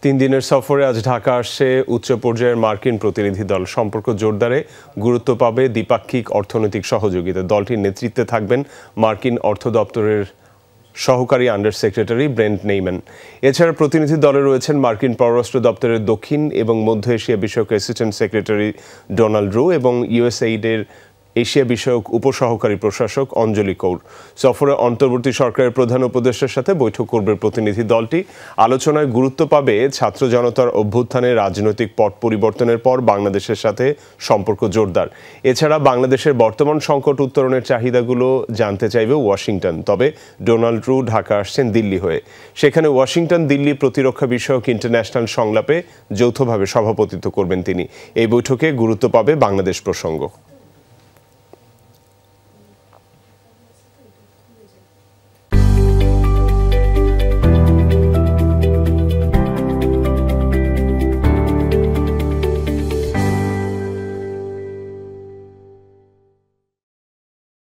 তিন দিনের সফরে আজ ঢাকা আসছে উচ্চ পর্যায়ের মার্কিন প্রতিনিধি দল। সম্পর্ক জোরদারে গুরুত্ব পাবে দ্বিপাক্ষিক অর্থনৈতিক সহযোগিতা। দলটির নেতৃত্বে থাকবেন মার্কিন অর্থ দপ্তরের সহকারী আন্ডার সেক্রেটারি ব্রেন্ট নেইম্যান। এছাড়া প্রতিনিধি দলে রয়েছেন মার্কিন পররাষ্ট্র দপ্তরের দক্ষিণ এবং মধ্য এশিয়া বিষয়ক অ্যাসিস্ট্যান্ট সেক্রেটারি ডোনাল্ড রু এবং ইউএসএইডের এশিয়া বিষয়ক উপসহকারী প্রশাসক অঞ্জলি কৌর। সফরে অন্তর্বর্তী সরকারের প্রধান উপদেষ্টার সাথে বৈঠক করবে প্রতিনিধি দলটি। আলোচনায় গুরুত্ব পাবে ছাত্র জনতার অভ্যুত্থানে রাজনৈতিক পট পরিবর্তনের পর বাংলাদেশের সাথে সম্পর্ক জোরদার। এছাড়া বাংলাদেশের বর্তমান সংকট উত্তরণের চাহিদাগুলো জানতে চাইবে ওয়াশিংটন। তবে ডোনাল্ড রু ঢাকা আসছেন দিল্লি হয়ে। সেখানে ওয়াশিংটন দিল্লি প্রতিরক্ষা বিষয়ক ইন্টারন্যাশনাল সংলাপে যৌথভাবে সভাপতিত্ব করবেন তিনি। এই বৈঠকে গুরুত্ব পাবে বাংলাদেশ প্রসঙ্গ।